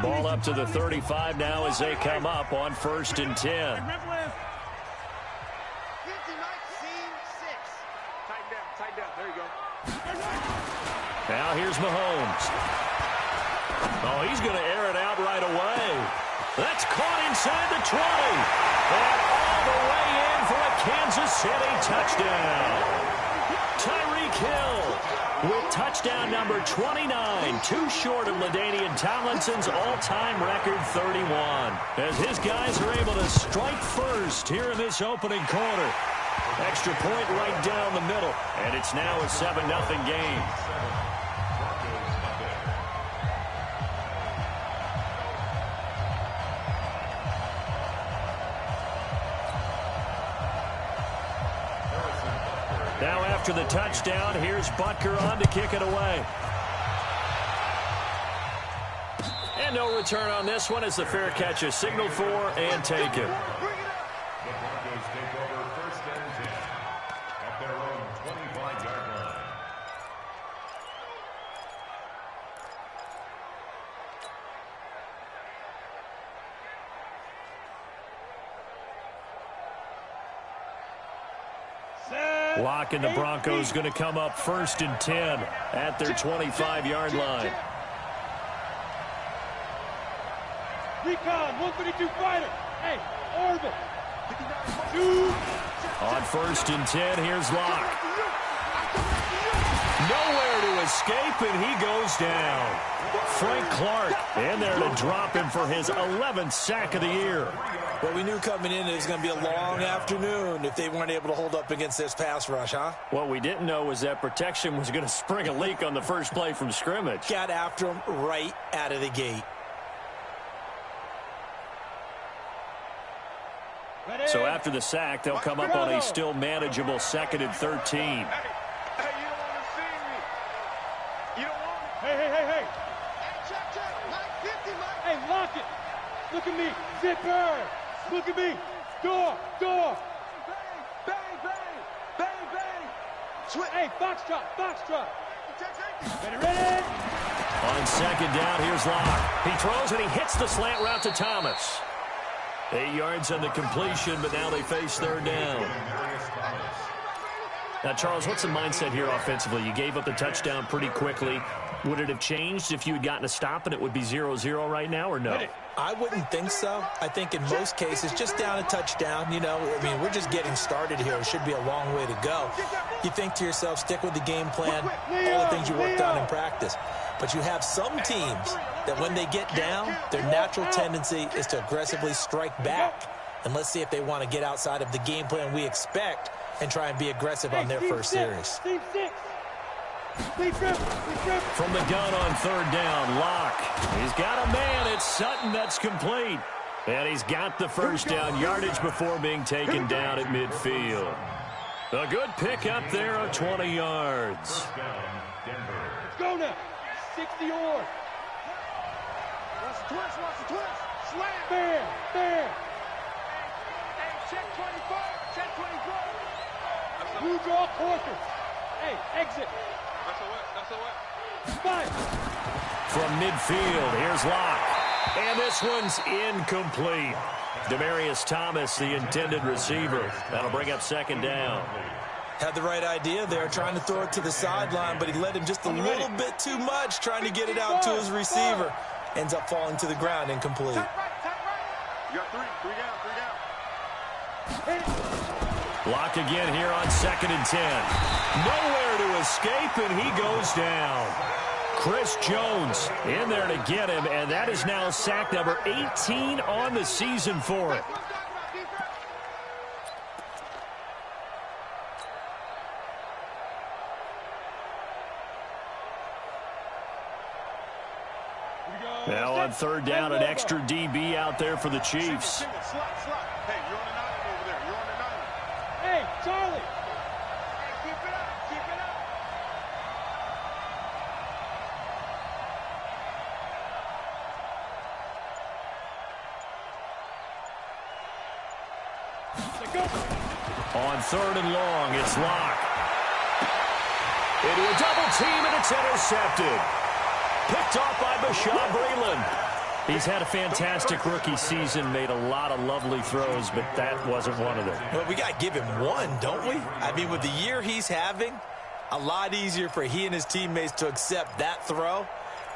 Ball up to the 35 now as they come up on 1st and 10. Now here's Mahomes. Oh, he's going to air it out right away. That's caught inside the 20. And all the way in for a Kansas City touchdown. Tyreek Hill with touchdown number 29, too short of LaDainian Tomlinson's all-time record 31. As his guys are able to strike first here in this opening quarter. Extra point right down the middle, and it's now a 7-0 game. Now after the touchdown, here's Butker on to kick it away. And no return on this one as the fair catch is signaled for and taken. Lock and the Broncos going to come up 1st and 10 at their 25-yard line. Recon, 132 fighter. Hey, orbit. On 1st and 10, here's Locke. Nowhere to escape, and he goes down. Frank Clark in there to drop him for his 11th sack of the year. Well, we knew coming in it was going to be a long afternoon if they weren't able to hold up against this pass rush, huh? What we didn't know was that protection was going to spring a leak on the first play from scrimmage. Got after him right out of the gate. So after the sack, they'll come up on a still manageable 2nd and 13. Hey, you don't want to see me. You don't want me. Hey. Hey, check. Mike 50, Mike. Hey, lock it. Look at me. Zipper. Look at me. Door. Bang. Hey, foxtrot. Ready. On 2nd down, here's Locke. He throws and he hits the slant route to Thomas. 8 yards on the completion, but now they face 3rd down. Now, Charles, what's the mindset here offensively? You gave up the touchdown pretty quickly. Would it have changed if you had gotten a stop and it would be 0-0 right now, or no? I wouldn't think so. I think in most cases, just down a touchdown, you know, I mean, we're just getting started here. It should be a long way to go. You think to yourself, stick with the game plan, all the things you worked on in practice. But you have some teams that when they get down, their natural tendency is to aggressively strike back. And let's see if they want to get outside of the game plan we expect and try and be aggressive on their first series. From the gun on 3rd down, Locke. He's got a man. It's Sutton that's complete. And he's got the first down yardage before being taken down at midfield. A good pick up there of 20 yards. Let's go now. 60 yards. Watch the twist. Slam. There. Hey, check 24. Check 24. You draw quarters. Hey, exit. That's a what? Five. From midfield, here's Locke. And this one's incomplete. Demaryius Thomas, the intended receiver. That'll bring up 2nd down. Had the right idea there, trying to throw it to the sideline, but he led him just a little bit too much, trying to get it out to his receiver. Ends up falling to the ground, incomplete. Tight right. You got three down. Locke again here on 2nd and 10. Nowhere to escape, and he goes down. Chris Jones in there to get him, and that is now sack number 18 on the season for it. Now on 3rd down, an extra DB out there for the Chiefs. Hey, you're on the 9 over there. You're on the 9. Hey, Charlie. Hey, keep it up. On 3rd and long, it's Locke. Into a double team, and it's intercepted. Picked off by Bashaud Breeland. He's had a fantastic rookie season, made a lot of lovely throws, but that wasn't one of them. Well, we got to give him one, don't we? I mean, with the year he's having, a lot easier for he and his teammates to accept that throw,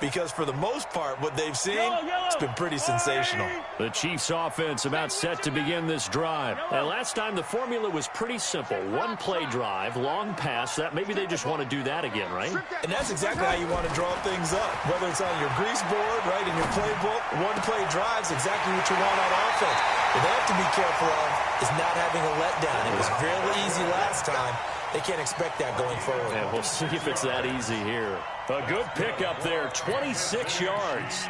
because for the most part, what they've seen, it's been pretty sensational. The Chiefs offense about set to begin this drive. And last time the formula was pretty simple. One play drive, long pass. That maybe they just want to do that again, right? And that's exactly how you want to draw things up. Whether it's on your grease board, right, in your playbook, one play drive's exactly what you want on offense. What they have to be careful of is not having a letdown. It was really easy last time. They can't expect that going forward. Yeah, we'll see if it's that easy here. A good pickup there, 26 yards.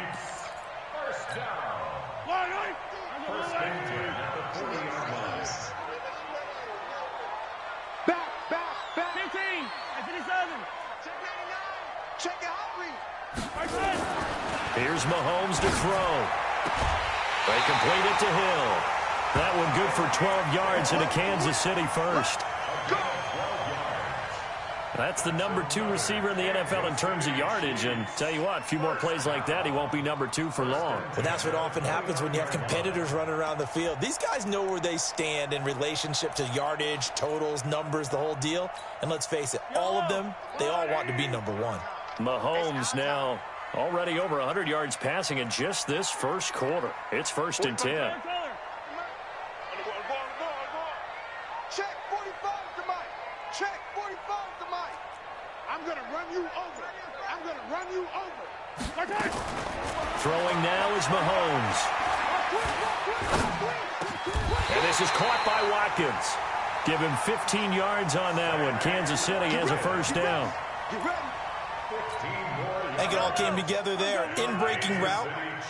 Back. 15. 57. Check 99. Check your hot read. Here's Mahomes to throw. They complete it to Hill. That one good for 12 yards into Kansas City first. That's the number 2 receiver in the NFL in terms of yardage, and tell you what, a few more plays like that, he won't be number 2 for long. But that's what often happens when you have competitors running around the field. These guys know where they stand in relationship to yardage, totals, numbers, the whole deal. And let's face it, all of them, they all want to be number 1. Mahomes now already over 100 yards passing in just this first quarter. It's 1st and 10. Check 45 to Mike. Check 45 to Mike. I'm going to run you over. I'm going to run you over. Throwing now is Mahomes. And this is caught by Watkins. Give him 15 yards on that one. Kansas City has a first down. I think it all came together there. In-breaking route,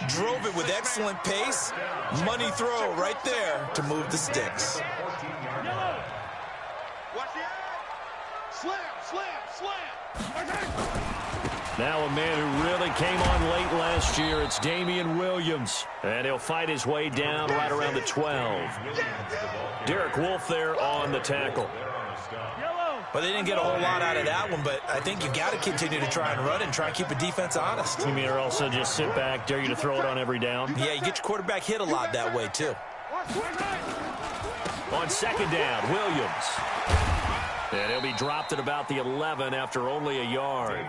drove it with excellent pace. Money throw right there to move the sticks. Watch the eye. Slam. Now a man who really came on late last year, it's Damian Williams. And he'll fight his way down right around the 12. Derek Wolfe there on the tackle. Well, they didn't get a whole lot out of that one, but I think you got to continue to try and run and try and keep a defense honest. You mean or also just sit back, dare you to throw it on every down? Yeah, you get your quarterback hit a lot that way, too. On second down, Williams. And he'll be dropped at about the 11 after only a yard.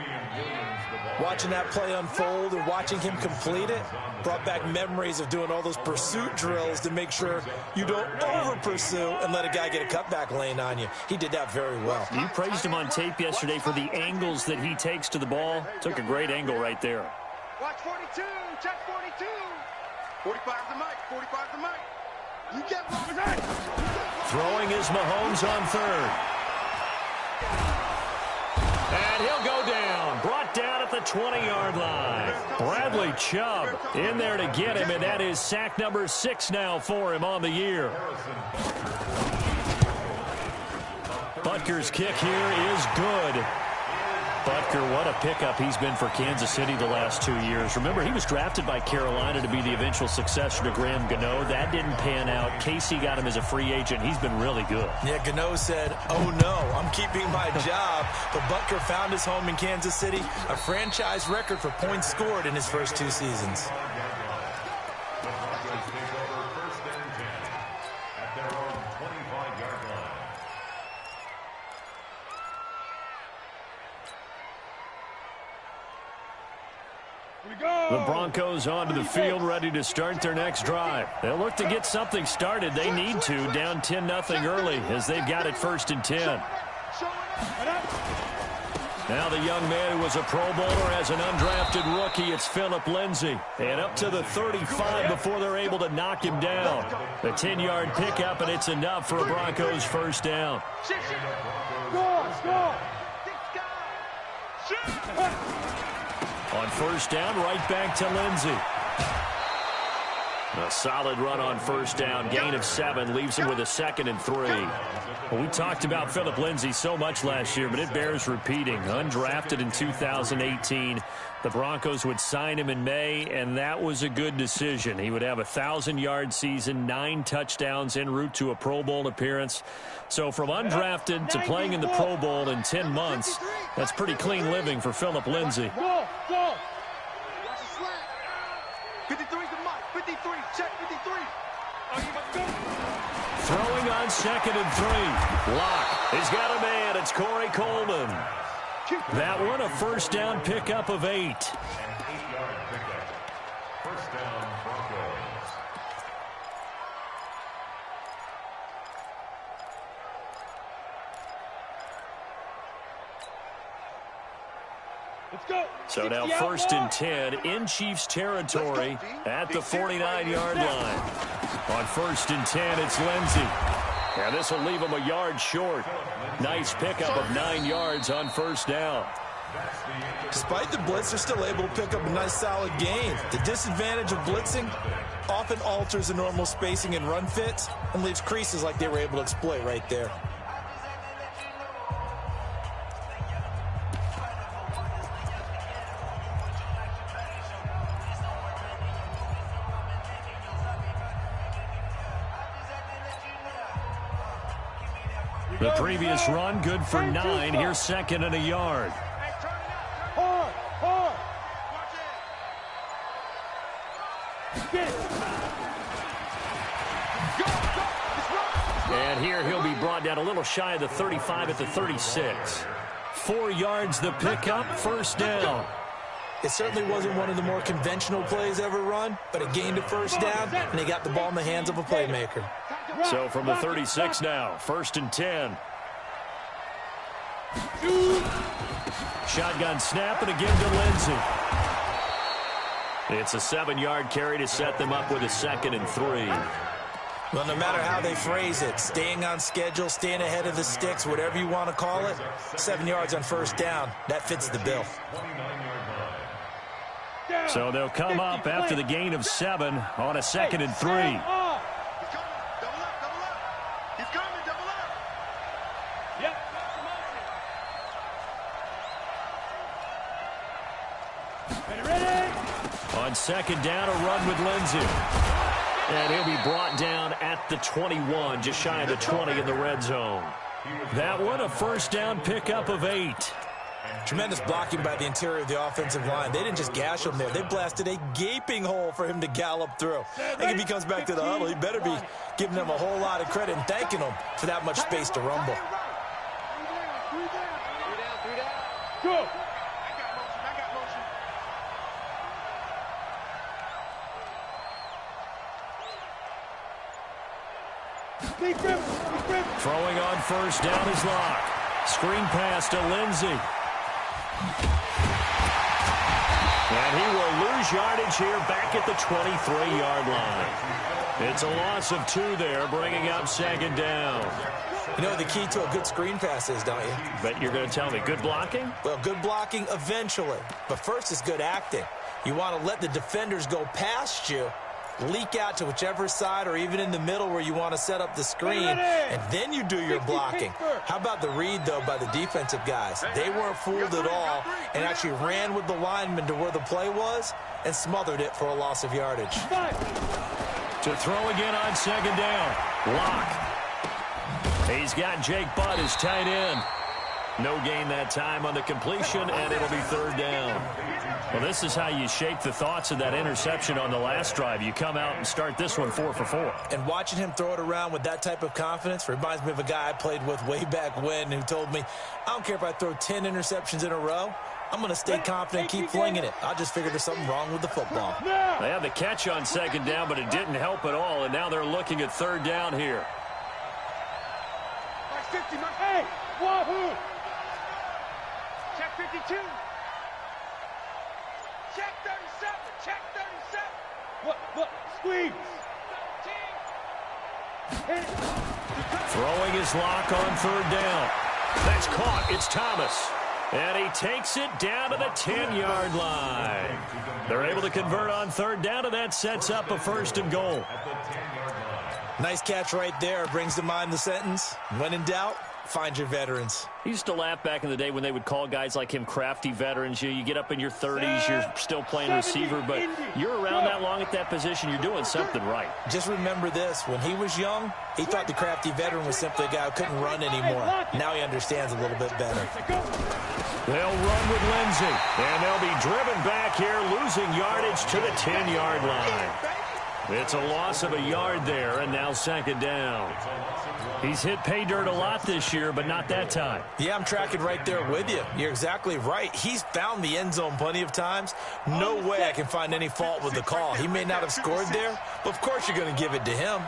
Watching that play unfold and watching him complete it brought back memories of doing all those pursuit drills to make sure you don't over-pursue and let a guy get a cutback lane on you. He did that very well. You praised him on tape yesterday for the angles that he takes to the ball. Took a great angle right there. Watch 42. Check 42. 45 to Mike. 45 to Mike. You get one. Throwing is Mahomes on third. And he'll go down. Brought down at the 20-yard line. Bradley Chubb in there to get him, and that is sack number 6 now for him on the year. Butker's kick here is good. Butker, what a pickup he's been for Kansas City the last 2 years. Remember, he was drafted by Carolina to be the eventual successor to Graham Gano. That didn't pan out. Casey got him as a free agent. He's been really good. Yeah, Gano said, oh no, I'm keeping my job. But Butker found his home in Kansas City, a franchise record for points scored in his first 2 seasons. The Broncos onto the field, ready to start their next drive. They'll look to get something started. They need to, down 10-0 early, as they've got it 1st and 10. Now the young man who was a Pro Bowler as an undrafted rookie, it's Philip Lindsay. And up to the 35 before they're able to knock him down. A 10-yard pickup, and it's enough for a Broncos first down. On first down, right back to Lindsay. A solid run on first down. Gain of 7 leaves him with a 2nd and 3. Well, we talked about Philip Lindsay so much last year, but it bears repeating. Undrafted in 2018. The Broncos would sign him in May, and that was a good decision. He would have a 1,000-yard season, 9 touchdowns en route to a Pro Bowl appearance. So from undrafted to playing in the Pro Bowl in 10 months, that's pretty clean living for Philip Lindsay. 53. Throwing on 2nd and 3. Lock. He's got a man. It's Corey Coleman. That one a first down pickup of 8. An 8-yard pickup. First down, Broncos. Let's go. So now 1st and 10 in Chiefs territory at the 49-yard line. On 1st and 10, it's Lindsey. And this will leave him a yard short. Nice pickup of 9 yards on 1st down. Despite the blitz, they're still able to pick up a nice solid gain. The disadvantage of blitzing often alters the normal spacing and run fits and leaves creases like they were able to exploit right there. The previous run, good for 9. Here's 2nd and a yard. Hard. Get it. Go. And here he'll be brought down a little shy of the 35 at the 36. 4 yards the pickup, 1st down. It certainly wasn't one of the more conventional plays ever run, but it gained a 1st down, and he got the ball in the hands of a playmaker. So from the 36 now, 1st and 10. Shotgun snap and again to Lindsey. It's a 7-yard carry to set them up with a 2nd and 3. Well, no matter how they phrase it, staying on schedule, staying ahead of the sticks, whatever you want to call it, 7 yards on 1st down, that fits the bill. So they'll come up after the gain of 7 on a 2nd and 3. On 2nd down, a run with Lindsey. And he'll be brought down at the 21, just shy of the 20 in the red zone. That one a 1st down pickup of 8. Tremendous blocking by the interior of the offensive line. They didn't just gash him there. They blasted a gaping hole for him to gallop through. I think if he comes back to the huddle, he better be giving them a whole lot of credit and thanking them for that much space to rumble. Go. Throwing on 1st down is Lock. Screen pass to Lindsey. And he will lose yardage here back at the 23-yard line. It's a loss of 2 there, bringing up 2nd down. You know what the key to a good screen pass is, don't you? But you're going to tell me good blocking? Well, good blocking eventually. But first is good acting. You want to let the defenders go past you, leak out to whichever side or even in the middle where you want to set up the screen, and then you do your blocking. How about the read, though, by the defensive guys? They weren't fooled at all and actually ran with the lineman to where the play was and smothered it for a loss of yardage. To throw again on 2nd down. Lock. He's got Jake Butt as tight end. No gain that time on the completion, and it'll be 3rd down. Well, this is how you shape the thoughts of that interception on the last drive. You come out and start this one 4 for 4. And watching him throw it around with that type of confidence reminds me of a guy I played with way back when who told me, I don't care if I throw 10 interceptions in a row. I'm going to stay confident and keep flinging it. I just figured there's something wrong with the football. They had the catch on 2nd down, but it didn't help at all, and now they're looking at 3rd down here. Hey, wahoo! Check 52. Check 37. Check 37. Look, squeeze. Throwing his Lock on 3rd down. That's caught. It's Thomas. And he takes it down to the 10-yard line. They're able to convert on 3rd down, and that sets up a 1st and goal. Nice catch right there. Brings to mind the sentence, when in doubt, find your veterans. I used to laugh back in the day when they would call guys like him crafty veterans. You get up in your 30s, you're still playing receiver, but you're around that long at that position, you're doing something right. Just remember this, when he was young, he thought the crafty veteran was simply a guy who couldn't run anymore. Now he understands a little bit better. They'll run with Lindsey, and they'll be driven back here, losing yardage to the 10-yard line. It's a loss of a yard there, and now second down. He's hit pay dirt a lot this year, but not that time. Yeah, I'm tracking right there with you. You're exactly right. He's found the end zone plenty of times. No way I can find any fault with the call. He may not have scored there, but of course you're going to give it to him.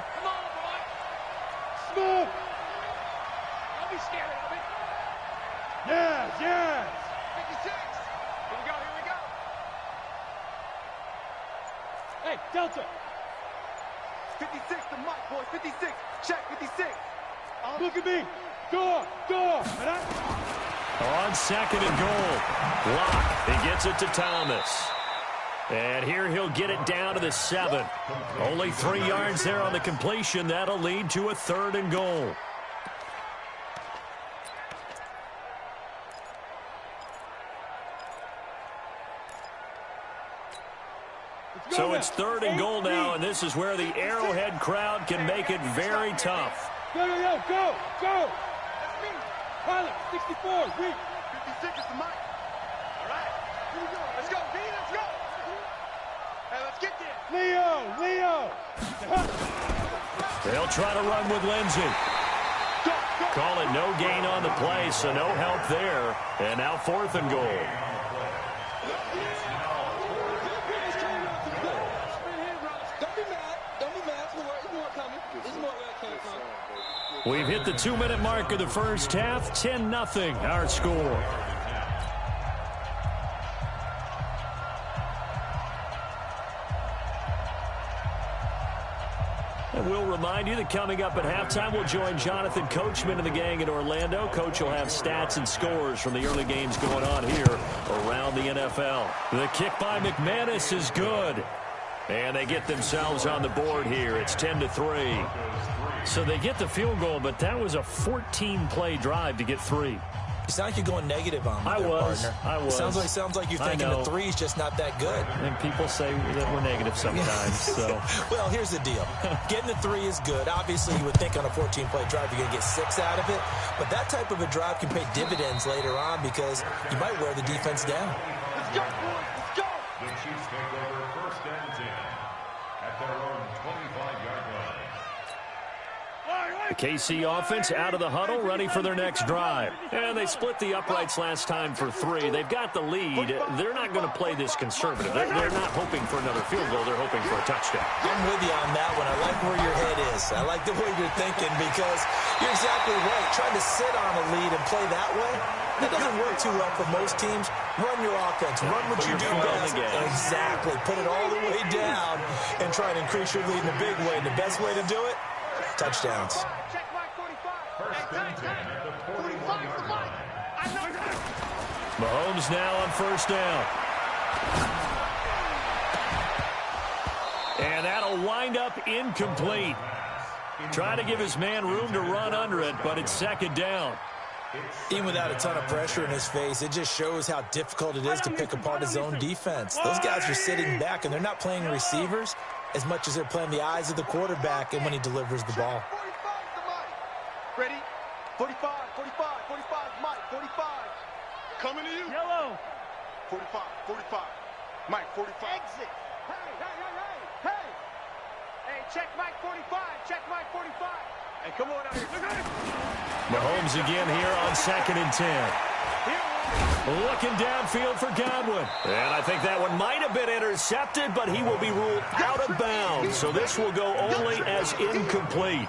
Smooth. Don't be scared of me. Yes, yes. 56. Here we go, here we go. Hey, Delta. 56 to Mike, boy. 56. Check, 56. Look at me. Door. On second and goal. Lock. He gets it to Thomas. And here he'll get it down to the 7. Only 3 yards there on the completion. That'll lead to a 3rd and goal. So it's 3rd and goal now, and this is where the Arrowhead crowd can make it very tough. Go. That's me. Pilot, 64, Reed. 56 is the mic. All right. Here we go. Let's go, D, let's go. Hey, let's get there. Leo. They'll try to run with Lindsey. Call it no gain on the play, so no help there. And now 4th and goal. We've hit the 2-minute mark of the first half. 10-0 our score. And we'll remind you that coming up at halftime, we'll join Jonathan Coachman and the gang in Orlando. Coach will have stats and scores from the early games going on here around the NFL. The kick by McManus is good. And they get themselves on the board here. It's 10-3. So they get the field goal, but that was a 14-play drive to get 3. You sound like you're going negative on me, partner. I was. Sounds like you're thinking the 3 is just not that good. And people say that we're negative sometimes. So, well, here's the deal. Getting the 3 is good. Obviously, you would think on a 14-play drive you're going to get 6 out of it. But that type of a drive can pay dividends later on because you might wear the defense down. Let's go, boys. Let's go. The Chiefs take over 1st and 10 at their own 25-yard line. The KC offense out of the huddle, ready for their next drive. And they split the uprights last time for 3. They've got the lead. They're not going to play this conservative. They're not hoping for another field goal. They're hoping for a touchdown. I'm with you on that one. I like where your head is. I like the way you're thinking because you're exactly right. Trying to sit on a lead and play that way, that doesn't work too well for most teams. Run your offense. Run what you do best. Exactly. Put it all the way down and try and increase your lead in a big way. And the best way to do it, touchdowns. Check my 45. 1st and 10 at the 41-yard line. Mahomes now on 1st down. And that'll wind up incomplete. Trying to give his man room to run under it, but it's 2nd down. Even without a ton of pressure in his face, it just shows how difficult it is to pick apart his own defense. Those guys are sitting back, and they're not playing receivers as much as they're playing the eyes of the quarterback and when he delivers the ball. 45 to Mike. Ready? 45, Mike, 45. Coming to you. Yellow. 45. Mike, 45. Exit. Hey. Hey, check Mike 45. Hey, come on out here. Look at it. Mahomes again here on 2nd and 10. Looking downfield for Godwin. And I think that one might have been intercepted, but he will be ruled out of bounds. So this will go only as incomplete.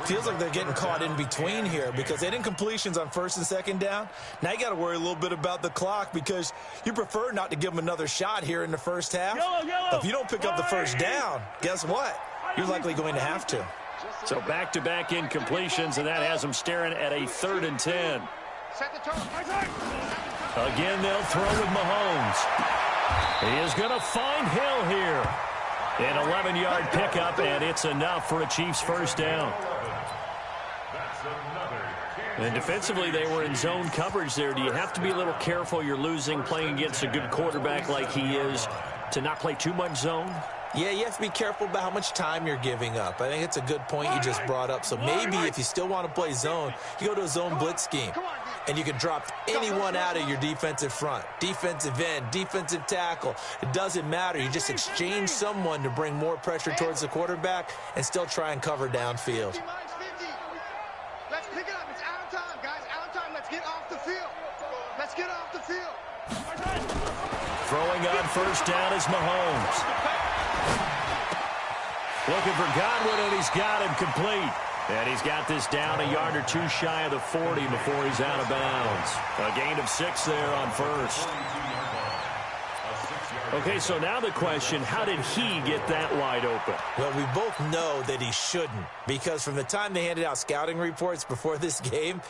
Feels like they're getting caught in between here because they had incompletions on 1st and 2nd down. Now you got to worry a little bit about the clock because you prefer not to give them another shot here in the first half. But if you don't pick up the 1st down, guess what? You're likely going to have to. So back-to-back incompletions, and that has them staring at a 3rd and 10. Again, they'll throw with Mahomes. He is going to find Hill here. An 11-yard pickup, and it's enough for a Chiefs 1st down. And defensively, they were in zone coverage there. Do you have to be a little careful? You're losing, playing against a good quarterback like he is, to not play too much zone? Yeah, you have to be careful about how much time you're giving up. I think it's a good point you just brought up. So maybe if you still want to play zone, you go to a zone blitz scheme. and you can drop anyone out of your defensive front. Defensive end, defensive tackle. It doesn't matter. You just exchange someone to bring more pressure towards the quarterback and still try and cover downfield. 50. Let's pick it up. It's out of time, guys. Out of time. Let's get off the field. Let's get off the field. Throwing on first down is Mahomes. Looking for Godwin, and he's got him complete. And he's got this down a yard or two shy of the 40 before he's out of bounds. A gain of 6 there on first. Okay, so now the question, how did he get that wide open? Well, we both know that he shouldn't, because from the time they handed out scouting reports before this game,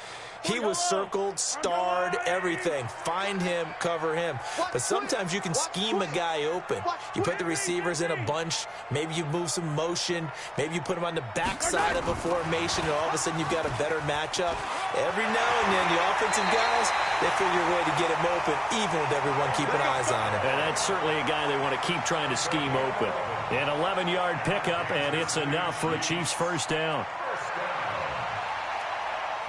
he was circled, starred, everything. Find him, cover him. But sometimes you can scheme a guy open. You put the receivers in a bunch. Maybe you move some motion. Maybe you put him on the backside of a formation, and all of a sudden you've got a better matchup. Every now and then, the offensive guys, they figure a way to get him open, even with everyone keeping eyes on him. And that's certainly a guy they want to keep trying to scheme open. An 11-yard pickup, and it's enough for a Chiefs first down.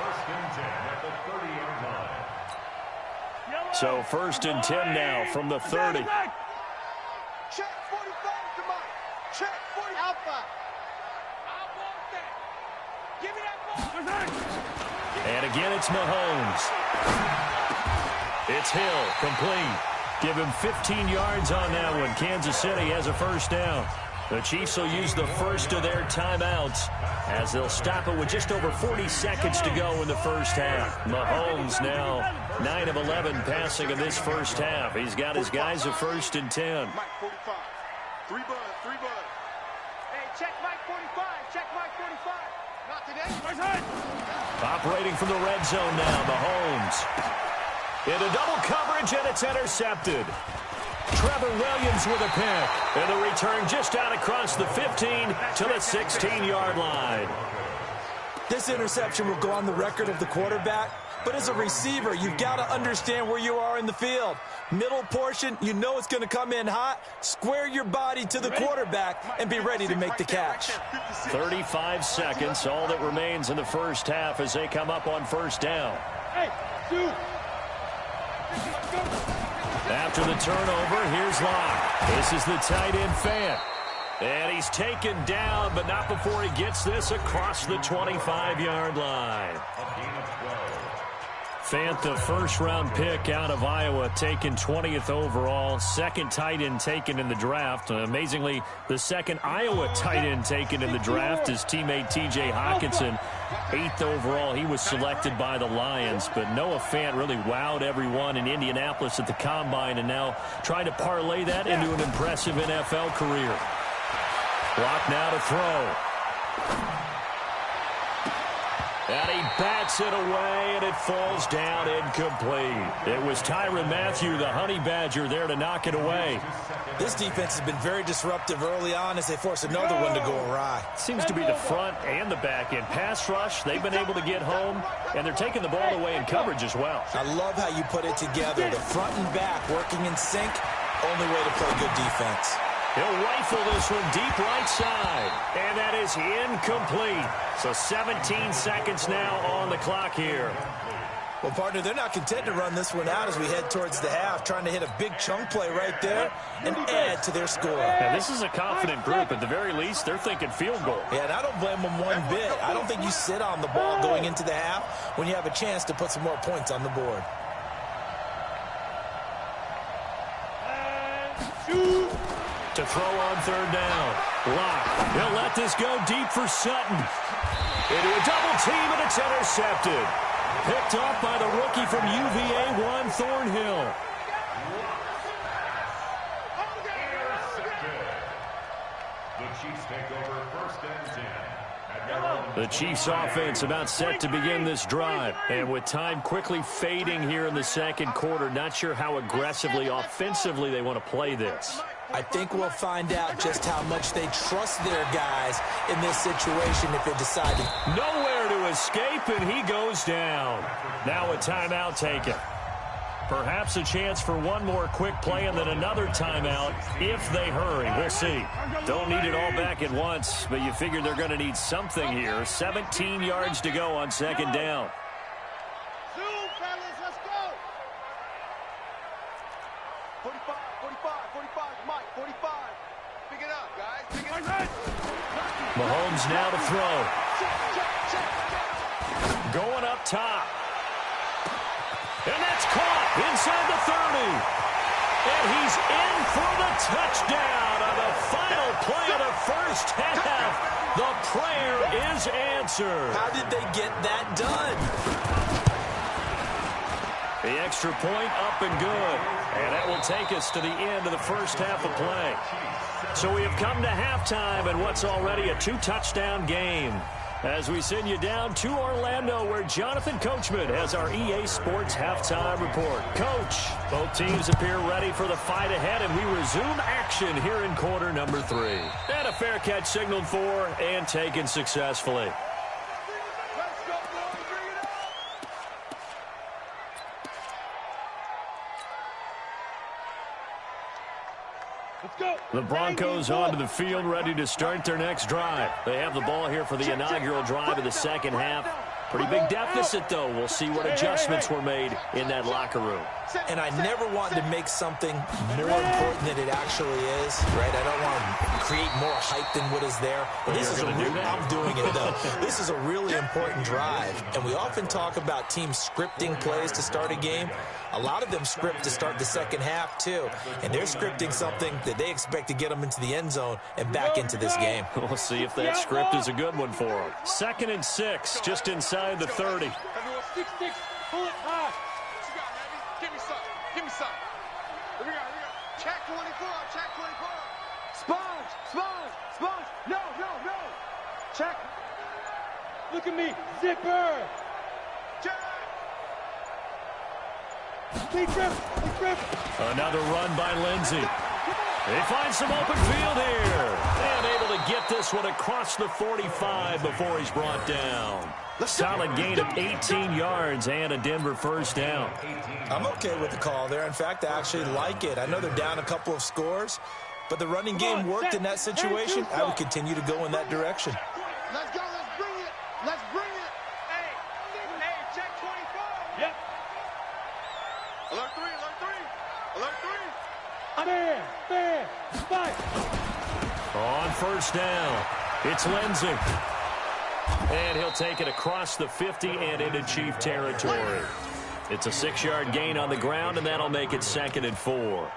First and 10 at the 30-yard line. So first and 10 now from the 30. Check 45, come on. Check 40. Alpha. I want that. Give me that ball. And again, it's Mahomes. It's Hill, complete. Give him 15 yards on that one. Kansas City has a first down. The Chiefs will use the first of their timeouts as they'll stop it with just over 40 seconds to go in the first half. Mahomes now 9 of 11 passing in this first half. He's got his guys a first and 10. Mike 45. 3 bud. Hey, check Mike 45. Check Mike 45. Not today. Operating from the red zone now, Mahomes. Into double coverage, and it's intercepted. Trevor Williams with a pick. And the return just out across the 15 to the 16-yard line. This interception will go on the record of the quarterback, but as a receiver, you've got to understand where you are in the field. Middle portion, you know it's going to come in hot. Square your body to the quarterback and be ready to make the catch. 35 seconds, all that remains in the first half as they come up on first down. Hey, dude. After the turnover, here's Locke. This is the tight end Fant. And he's taken down, but not before he gets this across the 25-yard line. Fant, the first-round pick out of Iowa, taken 20th overall. Second tight end taken in the draft. Amazingly, the second Iowa tight end taken in the draft is teammate T.J. Hockenson. 8th overall, he was selected by the Lions. But Noah Fant really wowed everyone in Indianapolis at the Combine, and now trying to parlay that into an impressive NFL career. Block now to throw. And he bats it away, and it falls down incomplete. It was Tyrann Mathieu, the Honey Badger, there to knock it away. This defense has been very disruptive early on as they force another one to go awry. Seems to be the front and the back end. Pass rush, they've been able to get home, and they're taking the ball away in coverage as well. I love how you put it together. The front and back working in sync, only way to play good defense. He'll rifle this one deep right side, and that is incomplete. So 17 seconds now on the clock here. Well, partner, they're not content to run this one out as we head towards the half, trying to hit a big chunk play right there and add to their score. Now, this is a confident group. At the very least, they're thinking field goal. Yeah, and I don't blame them one bit. I don't think you sit on the ball going into the half when you have a chance to put some more points on the board. To throw on third down. Locke. He'll let this go deep for Sutton. Into a double team, and it's intercepted. Picked off by the rookie from UVA, Juan Thornhill. The Chiefs take over first and 10. The Chiefs offense about set to begin this drive. And with time quickly fading here in the second quarter, not sure how aggressively, offensively they want to play this. I think we'll find out just how much they trust their guys in this situation if they decide to. Nowhere to escape, and he goes down. Now a timeout taken. Perhaps a chance for one more quick play and then another timeout if they hurry. We'll see. Don't need it all back at once, but you figure they're going to need something here. 17 yards to go on second down. Zoom, fellas. 45, 45, Mike, 45. Pick it up, guys. Pick it up. Mahomes now to throw. Going up top. And that's caught inside the 30. And he's in for the touchdown on the final play of the first half. The prayer is answered. How did they get that done? The extra point up and good. And that will take us to the end of the first half of play. So we have come to halftime in what's already a 2-touchdown game. As we send you down to Orlando, where Jonathan Coachman has our EA Sports halftime report. Coach, both teams appear ready for the fight ahead, and we resume action here in quarter number 3. And a fair catch signaled for and taken successfully. The Broncos onto the field, ready to start their next drive. They have the ball here for the inaugural drive of the second half. Pretty big deficit, though. We'll see what adjustments were made in that locker room. And I never want to make something more important than it actually is, right? I don't want to create more hype than what is there. But this is I'm doing it, though. This is a really important drive. And we often talk about teams scripting plays to start a game. A lot of them script to start the second half, too. And they're scripting something that they expect to get them into the end zone and back into this game. We'll see if that script is a good one for them. 2nd and 6, just inside the 30. Everyone, 6-6, pull it high. What you got, baby? Give me some. Give me some. Here we go. Check 24. Check 24. Sponge. No. Check. Look at me. Zipper. Check. Keep grip. Another run by Lindsey. They find some open field here. And able to get this one across the 45 before he's brought down. Solid gain of 18 yards and a Denver first down. I'm okay with the call there. In fact, I actually like it. I know they're down a couple of scores, but the running game worked in that situation. I would continue to go in that direction. Let's go. Let's bring it. Hey, check 24. Yep. Alert 3. Man. Fight. On first down, it's Lindsey. And he'll take it across the 50 and into Chief territory. It's a 6-yard gain on the ground, and that'll make it 2nd and 4.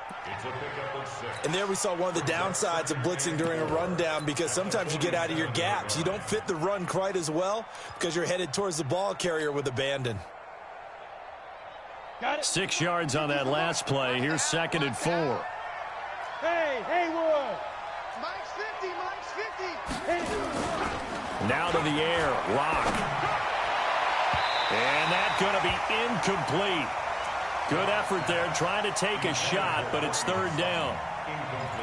And there we saw one of the downsides of blitzing during a rundown, because sometimes you get out of your gaps. You don't fit the run quite as well because you're headed towards the ball carrier with abandon. 6 yards on that last play. Here's 2nd and 4. Hey, Haywood. Mike's 50. Hey. Now to the air. Lock. And that's going to be incomplete. Good effort there, trying to take a shot, but it's 3rd down.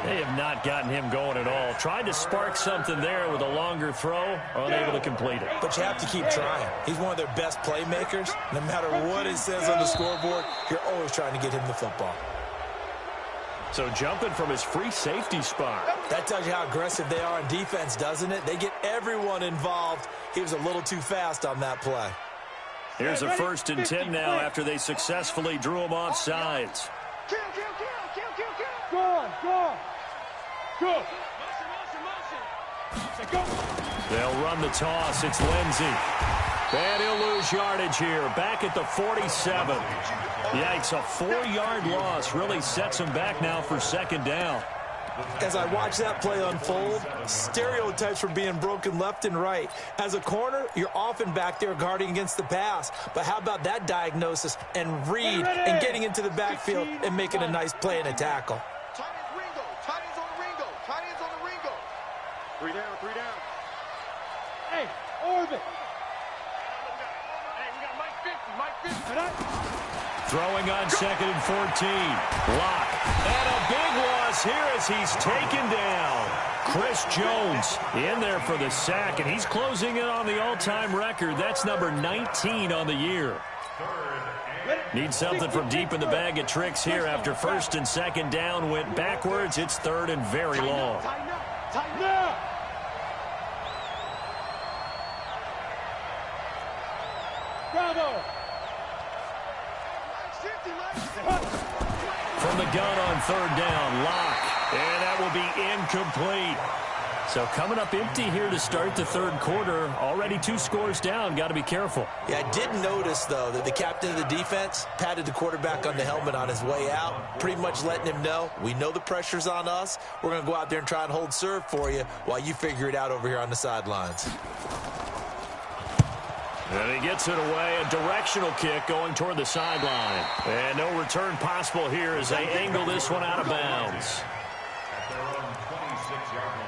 They have not gotten him going at all. Tried to spark something there with a longer throw, unable to complete it. But you have to keep trying. He's one of their best playmakers. No matter what it says on the scoreboard, you're always trying to get him the football. So jumping from his free safety spot. That tells you how aggressive they are on defense, doesn't it? They get everyone involved. He was a little too fast on that play. Here's a 1st and 10 now after they successfully drew him off sides. Kill. Go on. Go. Motion. Go. They'll run the toss. It's Lindsey. And he'll lose yardage here. Back at the 47. Yikes, a 4-yard loss really sets him back now for 2nd down. As I watch that play unfold, stereotypes were being broken left and right. As a corner, you're often back there guarding against the pass. But how about that diagnosis and read and getting into the backfield and making a nice play and a tackle? Tight ends on the Ringo. 3 down. Hey, Orvin. Hey, we got Mike 50. Throwing on 2nd and 14. Lock. And a big loss here as he's taken down. Chris Jones in there for the sack, and he's closing in on the all-time record. That's number 19 on the year. Need something from deep in the bag of tricks here after 1st and 2nd down went backwards. It's 3rd and very long. Tighten up. Bravo. From the gun on third down, Locke. And that will be incomplete. So coming up empty here to start the third quarter. Already 2 scores down. Got to be careful. Yeah, I did notice, though, that the captain of the defense patted the quarterback on the helmet on his way out, pretty much letting him know, we know the pressure's on us. We're going to go out there and try and hold serve for you while you figure it out over here on the sidelines. And he gets it away. A directional kick going toward the sideline. And no return possible here as they angle this one out of bounds. At their own 26-yard line.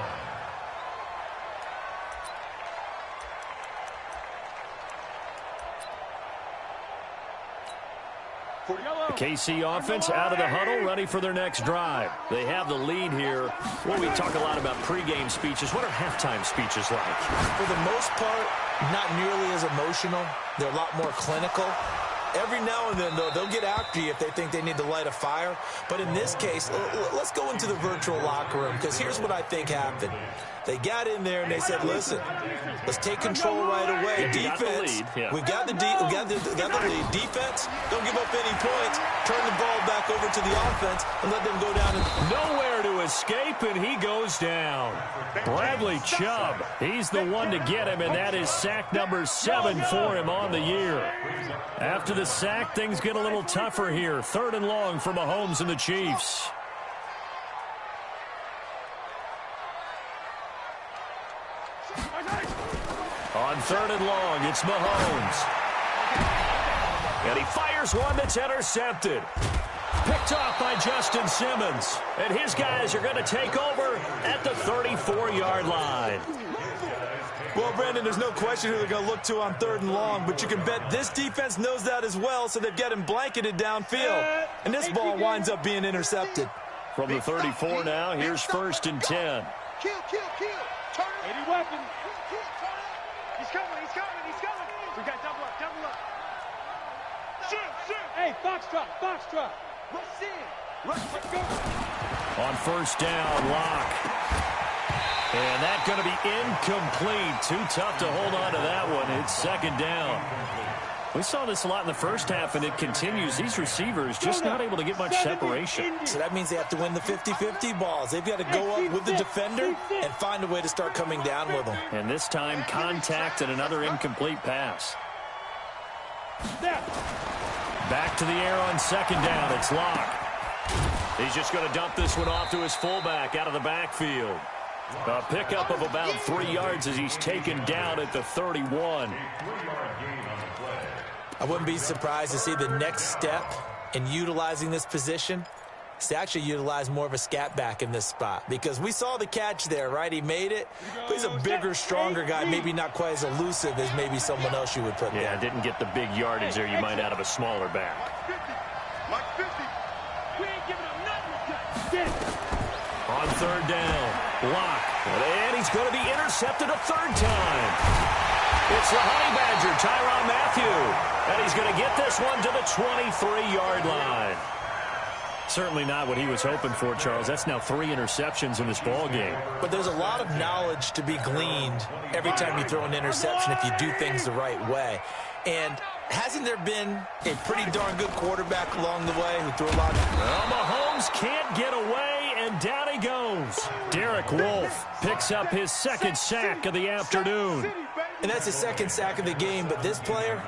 The KC offense out of the huddle, ready for their next drive. They have the lead here. Well, we talk a lot about pregame speeches. What are halftime speeches like? For the most part, not nearly as emotional. They're a lot more clinical. Every now and then, though, they'll get after you if they think they need to light a fire. But in this case, let's go into the virtual locker room, because here's what I think happened. They got in there and they said, listen, let's take control right away. Defense, we got the lead. Defense, don't give up any points. Turn the ball back over to the offense and let them go down. Nowhere to escape, and he goes down. Bradley Chubb, he's the one to get him, and that is sack number 7 for him on the year. After the sack, things get a little tougher here. 3rd and long for Mahomes and the Chiefs. On 3rd and long, it's Mahomes. And he fires one that's intercepted. Picked off by Justin Simmons. And his guys are going to take over at the 34-yard line. Well, Brandon, there's no question who they're going to look to on 3rd and long, but you can bet this defense knows that as well, so they've got him blanketed downfield. And this ball winds up being intercepted. From the 34 now, here's 1st and 10. Kill. Turn. 80 weapons. He's coming. We got double up. Shoot. Hey, Foxtrot. Let's see. Let's go. On 1st down, Locke. And that's going to be incomplete. Too tough to hold on to that one. It's 2nd down. We saw this a lot in the first half, and it continues. These receivers just not able to get much separation. So that means they have to win the 50-50 balls. They've got to go up with the defender and find a way to start coming down with them. And this time, contact and another incomplete pass. Back to the air on 2nd down. It's Locke. He's just going to dump this one off to his fullback out of the backfield. A pickup of about 3 yards as he's taken down at the 31. I wouldn't be surprised to see the next step in utilizing this position is to actually utilize more of a scat back in this spot, because we saw the catch there, right? He made it, but he's a bigger, stronger guy, maybe not quite as elusive as maybe someone else you would put there. Yeah, didn't get the big yardage there you might out of a smaller back. Mike 50. We ain't giving up nothing. On 3rd down, Locke. And he's going to be intercepted a 3rd time. It's the Honey Badger, Tyrann Mathieu. And he's going to get this one to the 23-yard line. Certainly not what he was hoping for, Charles. That's now 3 interceptions in this ball game. But there's a lot of knowledge to be gleaned every time you throw an interception if you do things the right way. And hasn't there been a pretty darn good quarterback along the way who threw a lot of... Well, Mahomes can't get away, and down he goes. Derek Wolfe picks up his 2nd sack of the afternoon. And that's his 2nd sack of the game, but this player,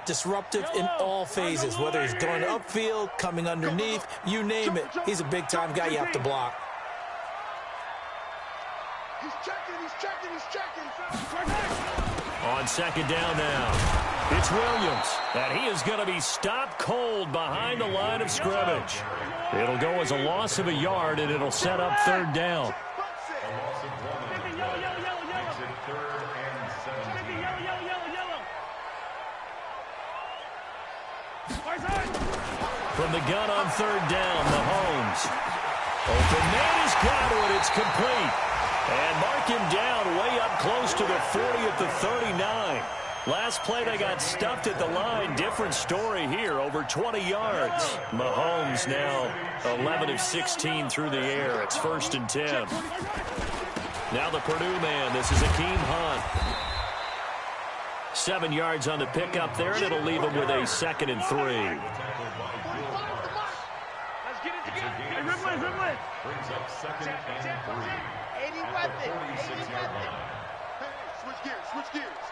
disruptive in all phases, whether he's going upfield, coming underneath, you name it. He's a big-time guy you have to block. He's checking. On 2nd down now, it's Williams, and he is going to be stopped cold behind the line of scrimmage. It'll go as a loss of a yard, and it'll set up 3rd down. From the gun on 3rd down, Mahomes. Open man is got it. It's complete. And mark him down way up close to the 40 at the 39. Last play, they got stuffed at the line. Different story here, over 20 yards. Mahomes now 11 of 16 through the air. It's 1st and 10. Now the Purdue man. This is Akeem Hunt. 7 yards on the pickup there, and it'll leave him with a 2nd and 3. Let's get it Brings up second and 3 at the 46-yard line. Hey, switch gears, switch gears.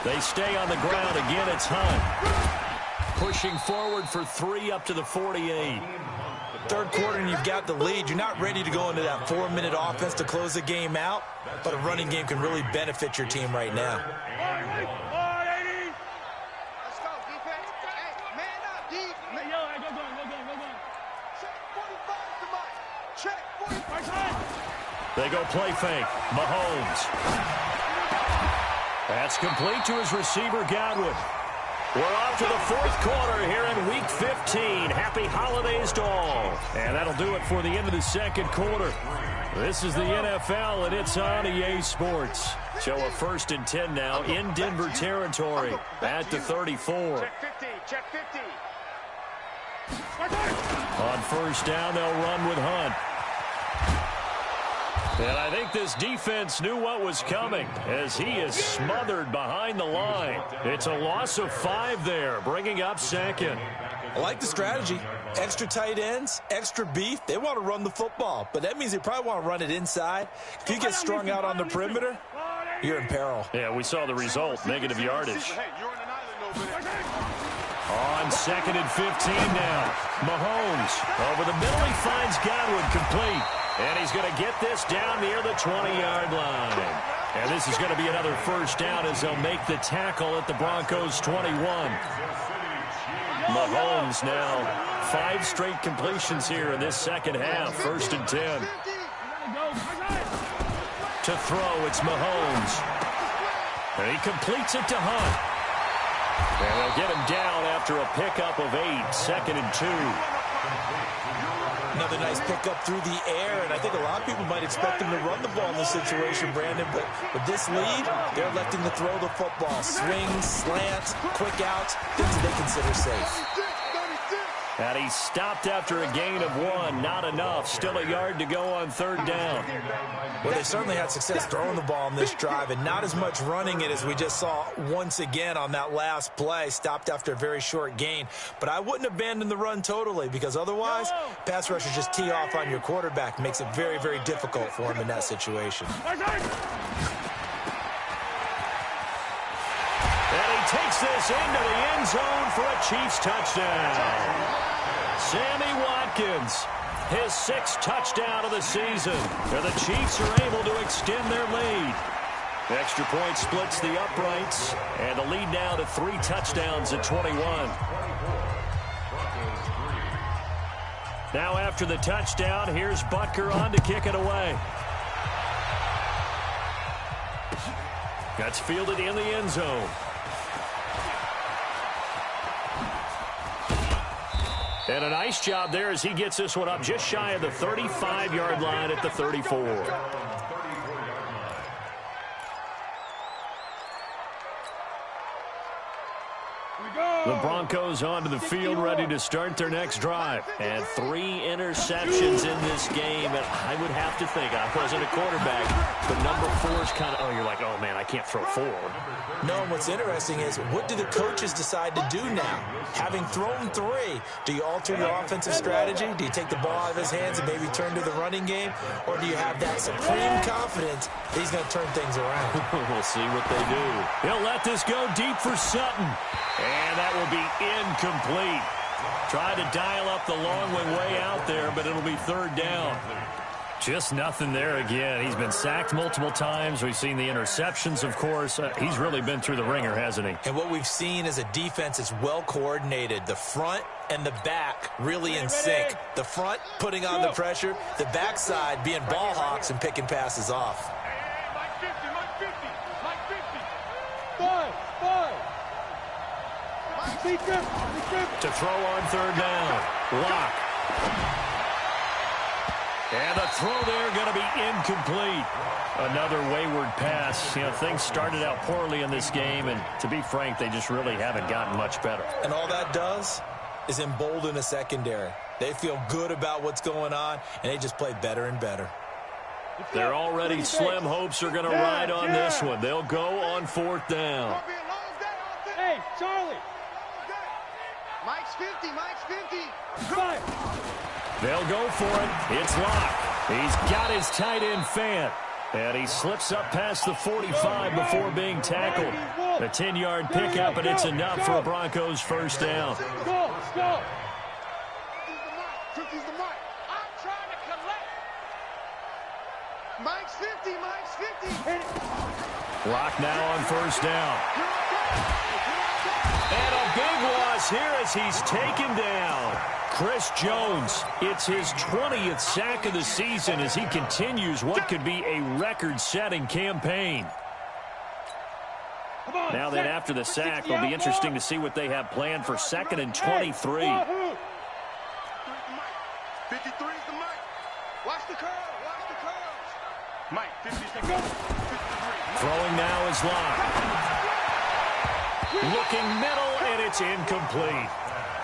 They stay on the ground. Again, it's Hunt. Pushing forward for 3 up to the 48. Third quarter and you've got the lead. You're not ready to go into that 4-minute offense to close the game out, but a running game can really benefit your team right now. Let's go, defense. Hey, man up, D. Go. Check 45 to Mike. Check 45. They go play fake. Mahomes. That's complete to his receiver, Godwin. We're off to the fourth quarter here in Week 15. Happy holidays to all. And that'll do it for the end of the second quarter. This is the NFL, and it's on EA Sports. So a 1st and 10 now in Denver territory at the 34. Check 50, check 50. On first down, they'll run with Hunt. And I think this defense knew what was coming as he is smothered behind the line. It's a loss of 5 there, bringing up second. I like the strategy. Extra tight ends, extra beef. They want to run the football, but that means they probably want to run it inside. If you get strung out on the perimeter, you're in peril. Yeah, we saw the result, negative yardage. Hey, you're on an island over there. On 2nd and 15 now. Mahomes over the middle. He finds Godwin complete. And he's going to get this down near the 20-yard line. And this is going to be another first down as they'll make the tackle at the Broncos' 21. Mahomes now 5 straight completions here in this second half. 1st and 10. To throw, it's Mahomes. And he completes it to Hunt. And they'll get him down after a pickup of 8. 2nd and 2. Another nice pickup through the air, and I think a lot of people might expect him to run the ball in this situation, Brandon, but with this lead, they're electing to throw the football. Swings, slants, quick outs, things that they consider safe. And he stopped after a gain of 1. Not enough. Still a yard to go on 3rd down. Well, they certainly had success throwing the ball in this drive, and not as much running it as we just saw once again on that last play. Stopped after a very short gain. But I wouldn't abandon the run totally, because otherwise, pass rushers just tee off on your quarterback. Makes it very, very difficult for him in that situation. And he takes this into the end zone for a Chiefs touchdown. Sammy Watkins, his 6th touchdown of the season. And the Chiefs are able to extend their lead. Extra point splits the uprights, and the lead now to 3 touchdowns at 21. Now after the touchdown, here's Butker on to kick it away. That's fielded in the end zone. And a nice job there as he gets this one up just shy of the 35-yard line at the 34. The Broncos onto the field, ready to start their next drive. And 3 interceptions in this game. And I would have to think, I wasn't a quarterback, but number 4 is kind of, oh, you're like, oh, man, I can't throw 4. No, and what's interesting is, what do the coaches decide to do now? Having thrown 3, do you alter your offensive strategy? Do you take the ball out of his hands and maybe turn to the running game? Or do you have that supreme confidence that he's going to turn things around? We'll see what they do. He'll let this go deep for Sutton. And that will be incomplete. Try to dial up the long way out there, but it'll be 3rd down. Just nothing there again. He's been sacked multiple times. We've seen the interceptions, of course. He's really been through the ringer, hasn't he? And what we've seen is a defense that's well coordinated. The front and the back really in sync. The front putting on the pressure, the backside being ball hawks and picking passes off. Mike 50, Mike 50, Mike 50. 5. To throw on 3rd down. Lock. And the throw there going to be incomplete. Another wayward pass. You know, things started out poorly in this game, and to be frank, they just really haven't gotten much better. And all that does is embolden a secondary. They feel good about what's going on, and they just play better and better. Their already slim hopes are going to ride on this one. They'll go on 4th down. Hey, Charlie. Mike's 50, Mike's 50. They'll go for it. It's Locke. He's got his tight end Fant. And he slips up past the 45 before being tackled. A 10-yard pickup, and it's enough for a Broncos first down. Go. 50's the mark. I'm trying to collect. Mike's 50, Mike's 50. Locke now on first down. And a big loss here as he's taken down. Chris Jones, it's his 20th sack of the season as he continues what could be a record-setting campaign. Now then, after the sack, it'll be interesting to see what they have planned for 2nd and 23. 53's the Mike. Watch the curve, watch the curves. Mike, 53. Throwing now is Locke. Looking middle, and it's incomplete.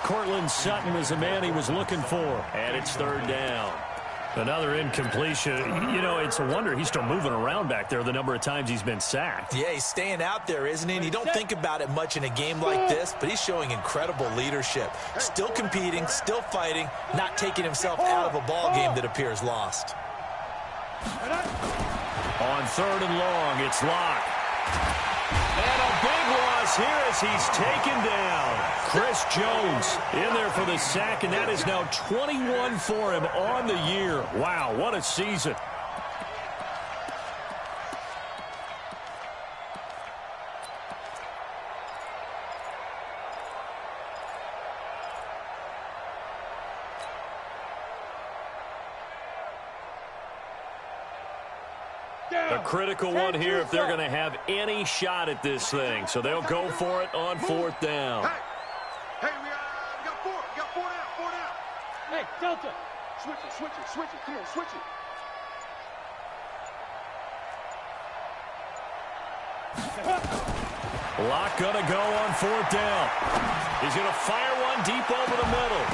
Cortland Sutton was the man he was looking for, and it's 3rd down. Another incompletion. You know, it's a wonder he's still moving around back there the number of times he's been sacked. Yeah, he's staying out there, isn't he? And you don't think about it much in a game like this, but he's showing incredible leadership. Still competing, still fighting, not taking himself out of a ball game that appears lost. On 3rd and long, it's Locke. And a big loss here as he's taken down. Chris Jones in there for the sack, and that is now 21 for him on the year. Wow, what a season. A critical one here if they're going to have any shot at this thing. So they'll go for it on 4th down. Hey, we got 4. We got 4 down. Hey, Delta. Switch it. Come on, switch it. Locke going to go on 4th down. He's going to fire one deep over the middle.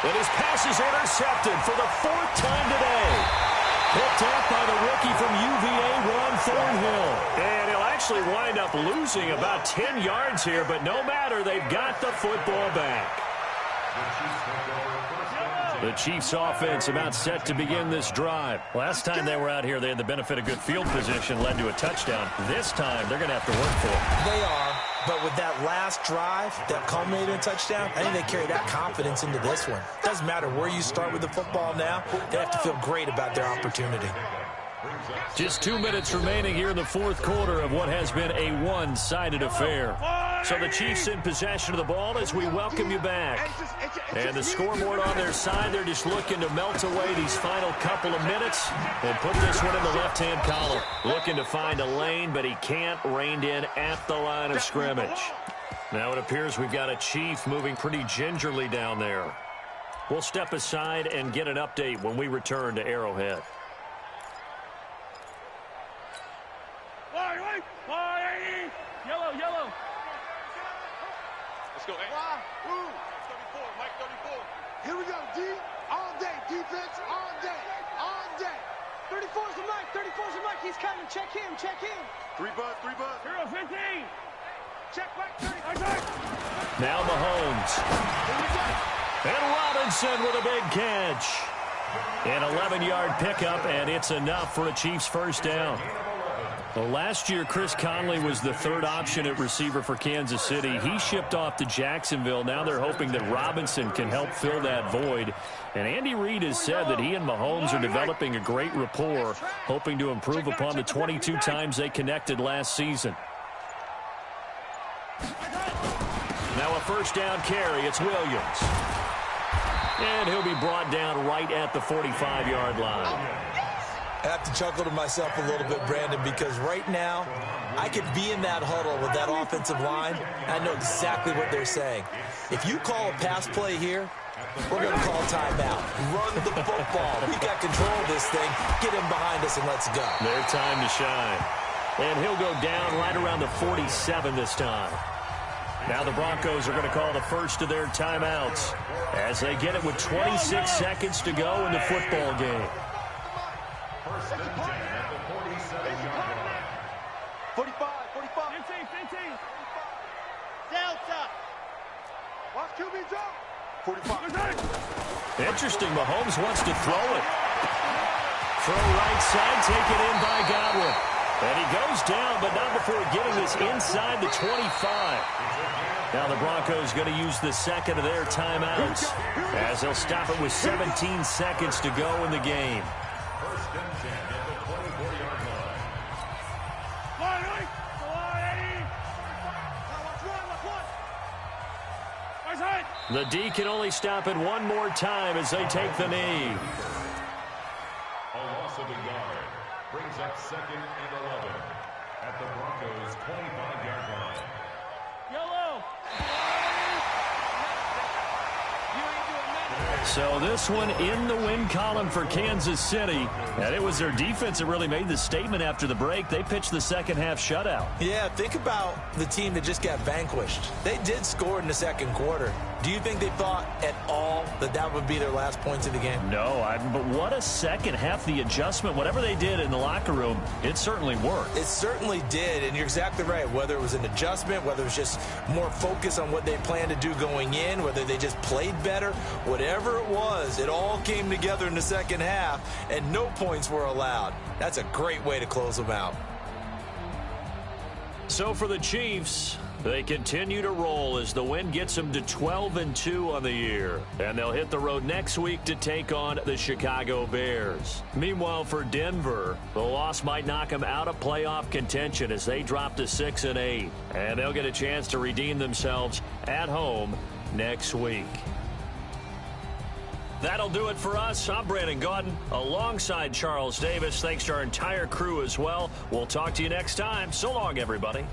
And his pass is intercepted for the 4th time today. Picked up by the rookie from UVA, Ron Thornhill. And he'll actually wind up losing about 10 yards here, but no matter, they've got the football back. The Chiefs offense about set to begin this drive. Last time they were out here, they had the benefit of good field position, led to a touchdown. This time, they're going to have to work for it. They are, but with that last drive that culminated in a touchdown, I think they carry that confidence into this one. Doesn't matter where you start with the football now, they have to feel great about their opportunity. Just 2 minutes remaining here in the 4th quarter of what has been a one-sided affair. So the Chiefs in possession of the ball as we welcome you back. And the scoreboard on their side, they're just looking to melt away these final couple of minutes and put this one in the left-hand column. Looking to find a lane, but he can't, reined in at the line of scrimmage. Now it appears we've got a Chief moving pretty gingerly down there. We'll step aside and get an update when we return to Arrowhead. Yellow. Let's go. Why? Woo. 34, Mike 34. Here we go, D. All day. Defense, all day. 34's the Mike. He's coming. Check him. 3 bucks. 0-15. Check Mike 30. Now Mahomes. And Robinson with a big catch. An 11-yard pickup, and it's enough for a Chiefs first down. Well, last year, Chris Conley was the 3rd option at receiver for Kansas City. He shipped off to Jacksonville. Now they're hoping that Robinson can help fill that void. And Andy Reid has said that he and Mahomes are developing a great rapport, hoping to improve upon the 22 times they connected last season. Now a first down carry. It's Williams. And he'll be brought down right at the 45-yard line. I have to chuckle to myself a little bit, Brandon, because right now I could be in that huddle with that offensive line. I know exactly what they're saying. If you call a pass play here, we're going to call timeout. Run the football. We got control of this thing. Get him behind us and let's go. Their time to shine. And he'll go down right around the 47 this time. Now the Broncos are going to call the first of their timeouts as they get it with 26 seconds to go in the football game. and 10 at the 47-yard line. 45, 45. 15. Delta. Watch QB jump. 45. Interesting, Mahomes wants to throw it. Throw right side, taken in by Godwin. And he goes down, but not before getting this inside the 25. Now the Broncos going to use the second of their timeouts as they'll stop it with 17 seconds to go in the game. First and 10 at the 24-yard line. The D can only stop it one more time as they take the knee. A loss of a yard brings up second and 11 at the Broncos' 25-yard line. Yellow. So this one in the win column for Kansas City. And it was their defense that really made the statement after the break. They pitched the second half shutout. Yeah, think about the team that just got vanquished. They did score in the second quarter. Do you think they thought at all that that would be their last points of the game? No, but what a second half. The adjustment, whatever they did in the locker room, it certainly worked. It certainly did, and you're exactly right. Whether it was an adjustment, whether it was just more focus on what they planned to do going in, whether they just played better, whatever it was, it all came together in the second half, and no points were allowed. That's a great way to close them out. So for the Chiefs, they continue to roll as the win gets them to 12-2 on the year. And they'll hit the road next week to take on the Chicago Bears. Meanwhile, for Denver, the loss might knock them out of playoff contention as they drop to 6-8. And they'll get a chance to redeem themselves at home next week. That'll do it for us. I'm Brandon Gaudin alongside Charles Davis. Thanks to our entire crew as well. We'll talk to you next time. So long, everybody.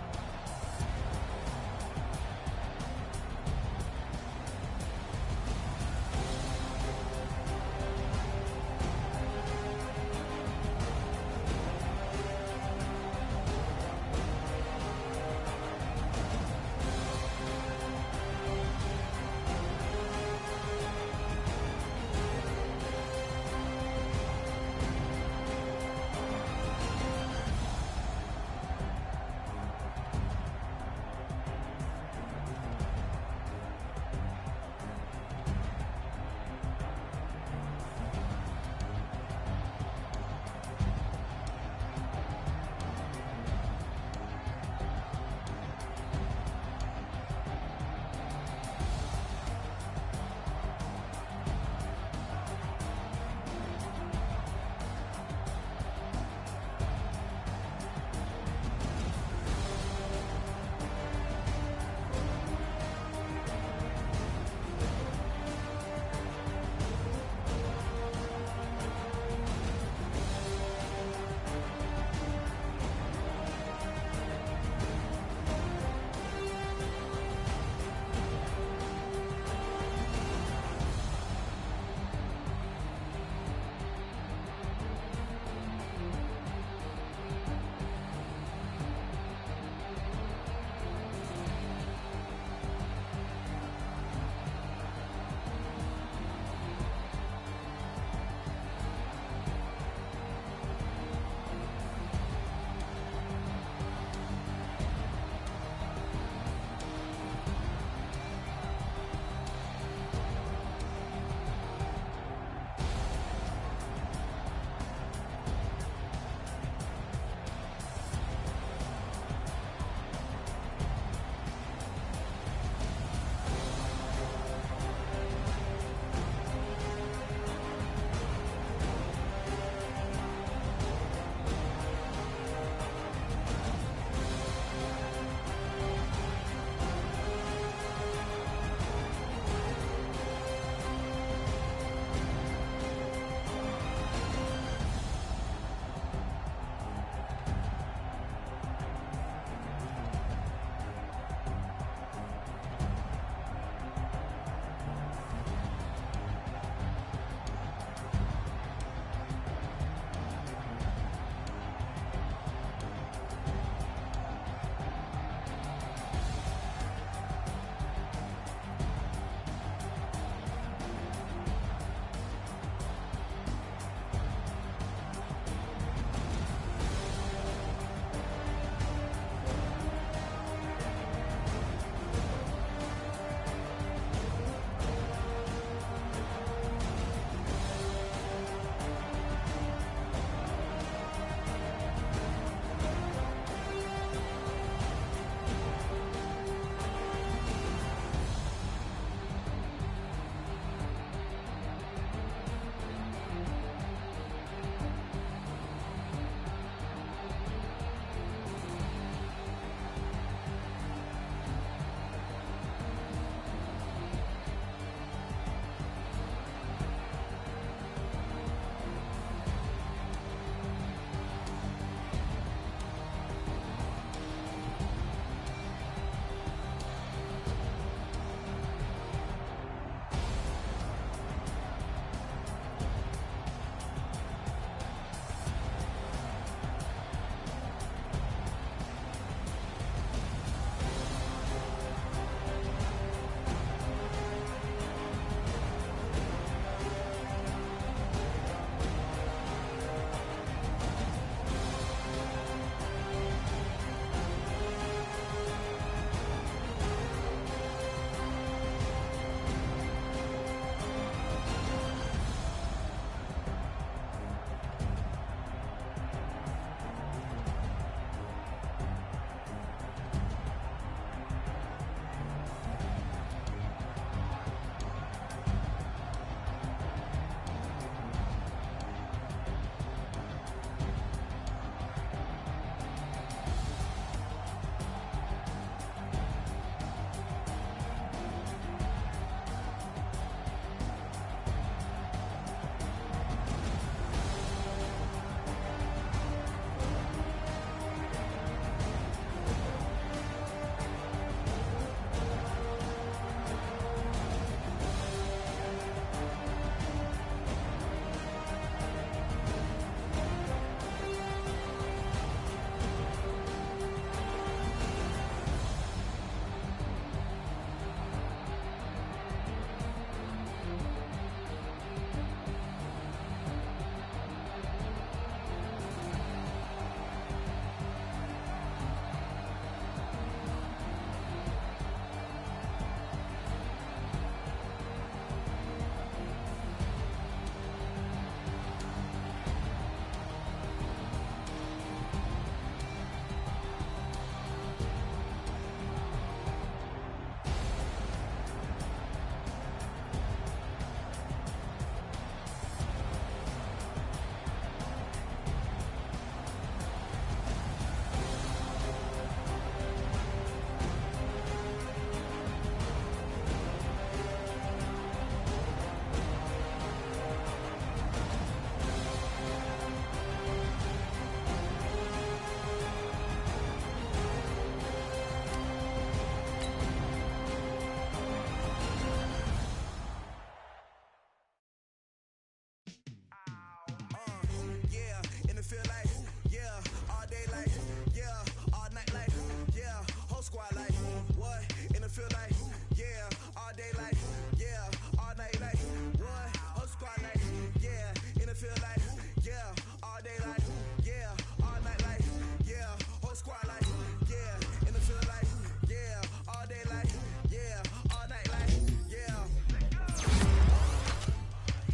feel like, yeah, all day like, yeah, all night like, what? Whole squad like, yeah, in the feel like, yeah, all day like, yeah, all night like, yeah, whole squad like, yeah, in the feel like, yeah, all day like, yeah, all night like, yeah.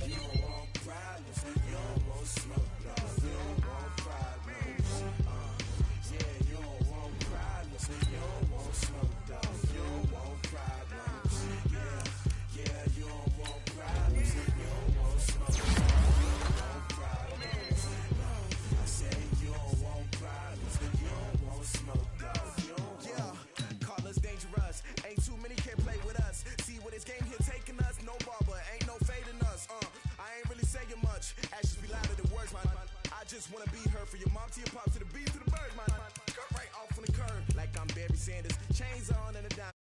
You don't want problems, you don't want smoke, no, you don't want problems, yeah, you don't want problems, you don't want smoke, dog, you don't want problems, yeah, you don't want problems, you don't want smoke, dog, you don't want problems, I said you don't want problems, you don't want smoke, dog, you don't want. Yeah, call us dangerous, ain't too many can play with us, see where this game here taking us, no barber, ain't no fading us, I ain't really saying much, actions be louder than words, man, I just wanna be heard, for your mom to your pops to the beat to the birds, man, cut right off on the curb, like I'm Barry Sanders, chains on and a dime.